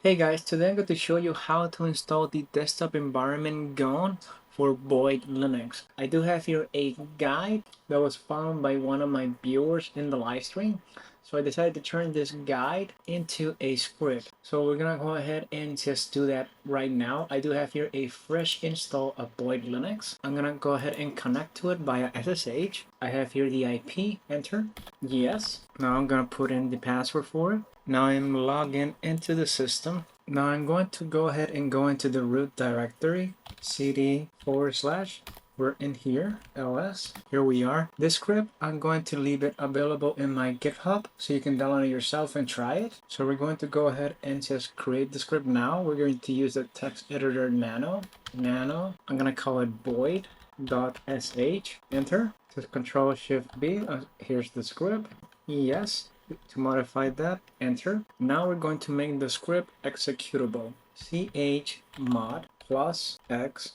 Hey guys, today I'm going to show you how to install the desktop environment GNOME for Boyd Linux. I do have here a guide that was found by one of my viewers in the live stream. So I decided to turn this guide into a script. So we're gonna go ahead and just do that right now. I do have here a fresh install of Boyd Linux. I'm gonna go ahead and connect to it via SSH. I have here the IP, enter, yes. Now I'm gonna put in the password for it. Now I'm logging into the system. Now I'm going to go ahead and go into the root directory, cd / we're in here, ls, here we are. This script, I'm going to leave it available in my GitHub so you can download it yourself and try it. So we're going to go ahead and just create the script now. We're going to use the text editor nano, I'm gonna call it void.sh, enter, just Control Shift B, here's the script, yes. To modify that, enter. Now we're going to make the script executable. chmod plus x,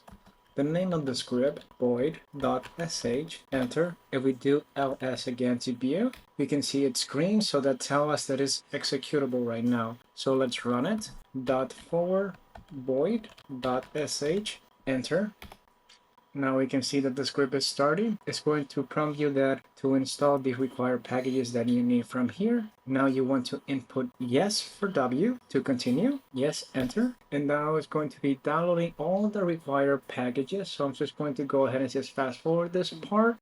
the name of the script, void.sh, enter. If we do ls again to view, we can see it screen, so that tells us that it's executable right now. So let's run it. /forward void.sh, enter. Now we can see that the script is starting. It's going to prompt you that to install the required packages that you need from here. Now you want to input yes for W to continue. Yes, enter. And now it's going to be downloading all the required packages. So I'm just going to go ahead and just fast forward this part.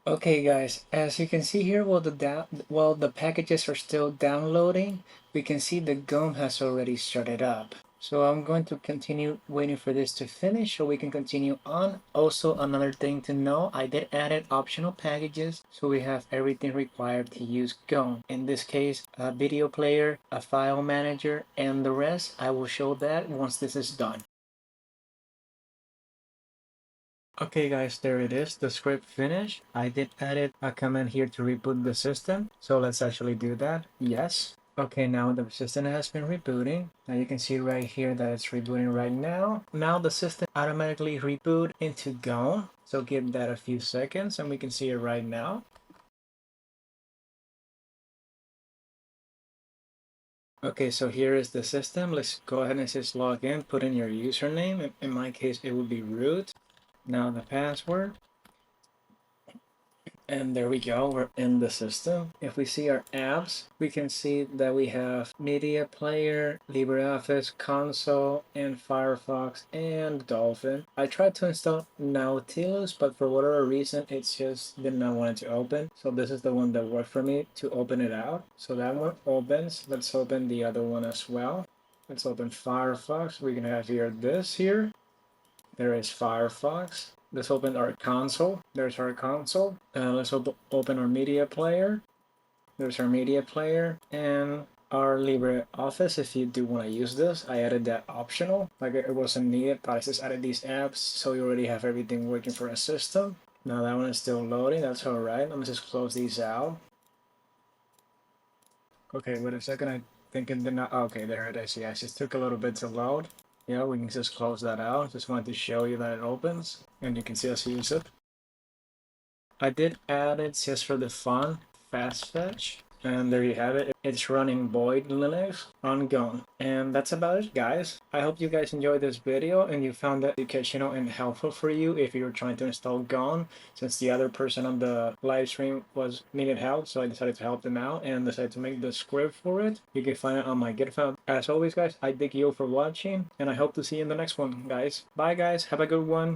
Okay guys, as you can see here, while the packages are still downloading, we can see the GNOME has already started up. So I'm going to continue waiting for this to finish so we can continue on. Also, another thing to know, I did add optional packages, so we have everything required to use GNOME. In this case, a video player, a file manager, and the rest. I will show that once this is done. Okay guys, there it is, the script finished. I did add a command here to reboot the system. So let's actually do that. Yes. Okay, now the system has been rebooting. Now you can see right here that it's rebooting right now. Now the system automatically reboot into GNOME. So give that a few seconds and we can see it right now. Okay, so here is the system. Let's go ahead and just log in, put in your username. In my case, it would be root. Now the password. And there we go, we're in the system. If we see our apps, we can see that we have Media Player, LibreOffice, Console, and Firefox, and Dolphin. I tried to install Nautilus, but for whatever reason, it just did not want it to open. So this is the one that worked for me to open it out. So that one opens. Let's open the other one as well. Let's open Firefox. We can have here this here. There is Firefox. Let's open our console. There's our console. Let's open our media player. There's our media player and our LibreOffice. If you do want to use this, I added that optional. Like it wasn't needed, but I just added these apps so you already have everything working for a system. Now that one is still loading. That's all right. Let me just close these out. Okay, wait a second. I think it did not. Okay, there it is. Yeah, it just took a little bit to load. Yeah, we can just close that out. Just wanted to show you that it opens and you can see us use it. I did add it just for the fun, Fastfetch. And there you have it. It's running Boyd Linux on GNOME. And that's about it, guys. I hope you guys enjoyed this video and you found that educational and helpful for you if you're trying to install GNOME, since the other person on the live stream needed help, so I decided to help them out and decided to make the script for it. You can find it on my GitHub. As always, guys, I thank you for watching and I hope to see you in the next one, guys. Bye, guys. Have a good one.